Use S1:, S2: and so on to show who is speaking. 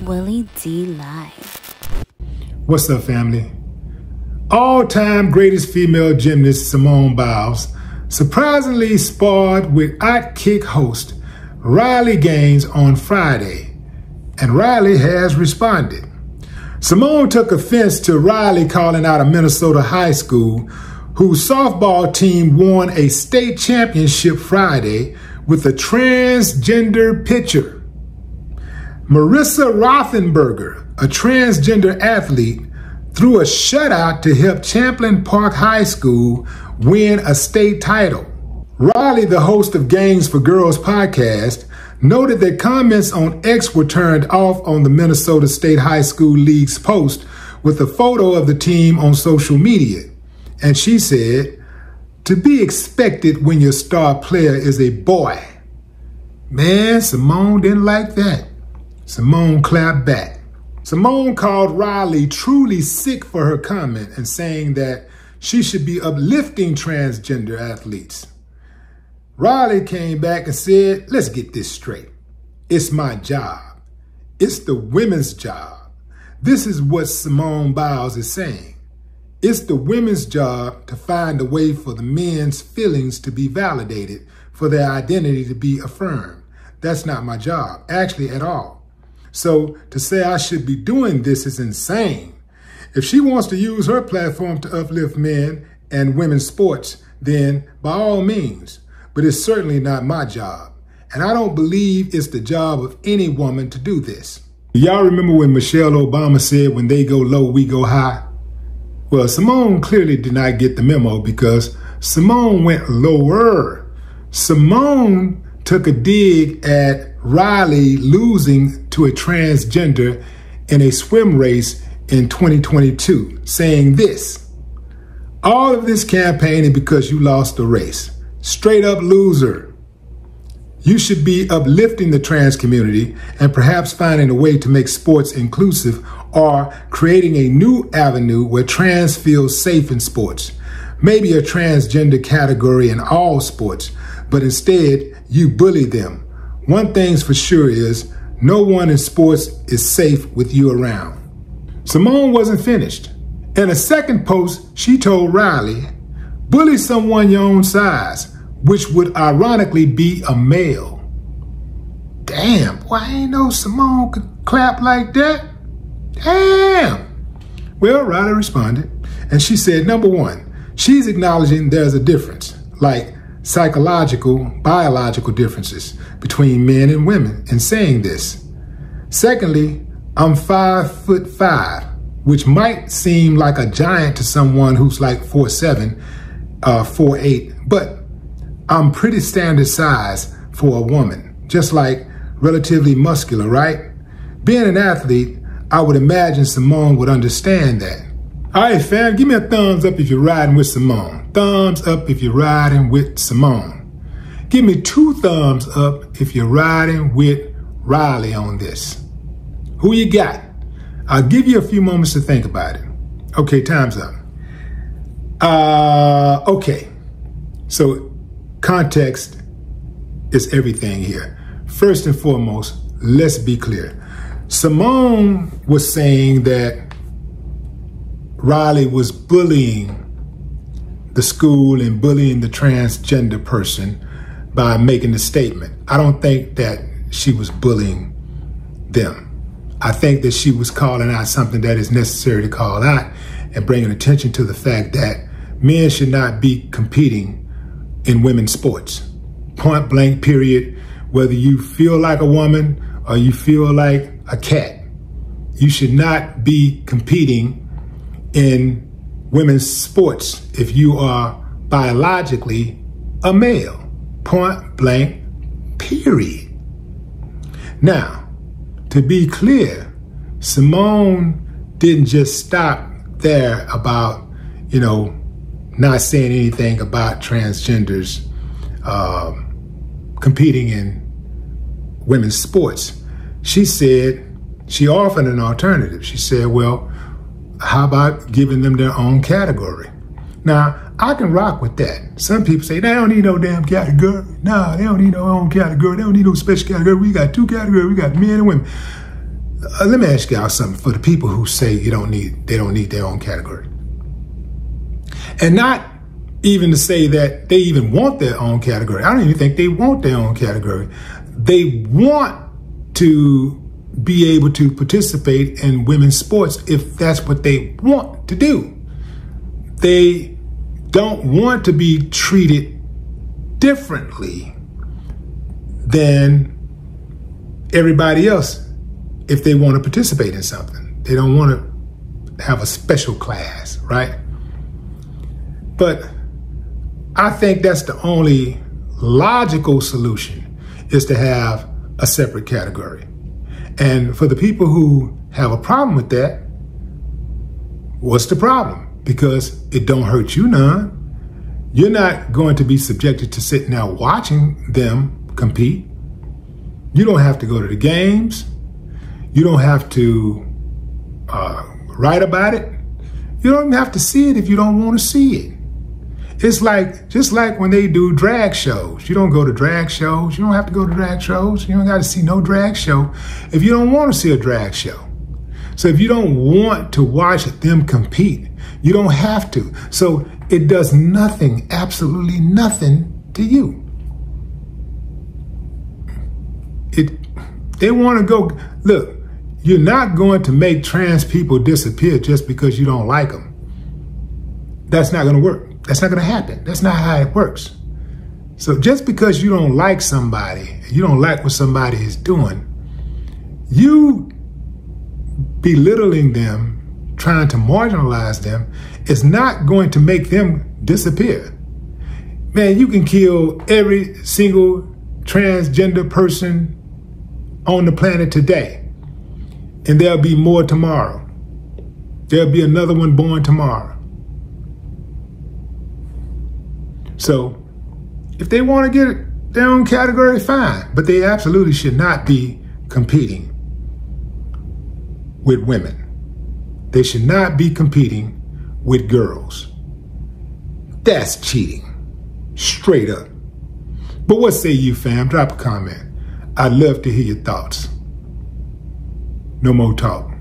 S1: Willie D Live.
S2: What's up, family? All-time greatest female gymnast Simone Biles surprisingly sparred with Outkick host Riley Gaines on Friday, and Riley has responded. Simone took offense to Riley calling out a Minnesota high school whose softball team won a state championship Friday with a transgender pitcher. Marissa Rothenberger, a transgender athlete, threw a shutout to help Champlain Park High School win a state title. Riley, the host of Games for Girls podcast, noted that comments on X were turned off on the Minnesota State High School League's post with a photo of the team on social media. And she said, "To be expected when your star player is a boy." Man, Simone didn't like that. Simone clapped back. Simone called Riley truly sick for her comment and saying that she should be uplifting transgender athletes. Riley came back and said, "Let's get this straight. It's my job. It's the women's job." This is what Simone Biles is saying. It's the women's job to find a way for the men's feelings to be validated, for their identity to be affirmed. That's not my job, actually, at all. So to say I should be doing this is insane. If she wants to use her platform to uplift men and women's sports, then by all means, but it's certainly not my job. And I don't believe it's the job of any woman to do this. Y'all remember when Michelle Obama said, "When they go low, we go high"? Well, Simone clearly did not get the memo because Simone went lower. Simone took a dig at Riley losing to a transgender in a swim race in 2022, saying this: "All of this campaigning because you lost the race. Straight up loser. You should be uplifting the trans community and perhaps finding a way to make sports inclusive or creating a new avenue where trans feel safe in sports. Maybe a transgender category in all sports, but instead you bully them. One thing's for sure is no one in sports is safe with you around." Simone wasn't finished. In a second post, she told Riley, "Bully someone your own size," which would ironically be a male. Damn, boy, I ain't know Simone could clap like that. Damn. Well, Riley responded, and she said, number one, she's acknowledging there's a difference, like psychological, biological differences between men and women in saying this. Secondly, I'm 5'5", which might seem like a giant to someone who's like 4'7", 4'8", but I'm pretty standard size for a woman, just like relatively muscular, right? Being an athlete, I would imagine Simone would understand that. All right, fam, give me a thumbs up if you're riding with Simone. Thumbs up if you're riding with Simone. Give me 2 thumbs up if you're riding with Riley on this. Who you got? I'll give you a few moments to think about it. Okay, time's up. Okay, so context is everything here. First and foremost, let's be clear. Simone was saying that Riley was bullying the school and bullying the transgender person by making the statement. I don't think that she was bullying them. I think that she was calling out something that is necessary to call out and bringing attention to the fact that men should not be competing in women's sports. Point blank, period. Whether you feel like a woman or you feel like a cat, you should not be competing in women's sports if you are biologically a male. Point blank, period. Now, to be clear, Simone didn't just stop there about, not saying anything about transgenders competing in women's sports. She said, she offered an alternative. She said, well, how about giving them their own category? Now, I can rock with that. Some people say, they don't need no damn category. Nah, they don't need no own category. They don't need no special category. We got 2 categories. We got men and women. let me ask y'all something for the people who say they don't need their own category. And not even to say that they even want their own category. I don't even think they want their own category. They want to be able to participate in women's sports if that's what they want to do. They don't want to be treated differently than everybody else if they want to participate in something. They don't want to have a special class, right? But I think that's the only logical solution, is to have a separate category. And for the people who have a problem with that, what's the problem? Because it don't hurt you none. You're not going to be subjected to sitting there watching them compete. You don't have to go to the games. You don't have to write about it. You don't even have to see it if you don't want to see it. It's like, just like when they do drag shows. You don't go to drag shows. You don't have to go to drag shows. You don't got to see no drag show if you don't want to see a drag show. So if you don't want to watch them compete, you don't have to. So it does nothing, absolutely nothing to you. They want to go, look, you're not going to make trans people disappear just because you don't like them. That's not going to work. That's not going to happen. That's not how it works. So just because you don't like somebody, you don't like what somebody is doing, you belittling them, trying to marginalize them, is not going to make them disappear. Man, you can kill every single transgender person on the planet today, and there'll be more tomorrow. There'll be another one born tomorrow. So if they want to get their own category, fine, but they absolutely should not be competing with women. They should not be competing with girls. That's cheating, straight up. But what say you, fam? Drop a comment. I'd love to hear your thoughts. No more talk.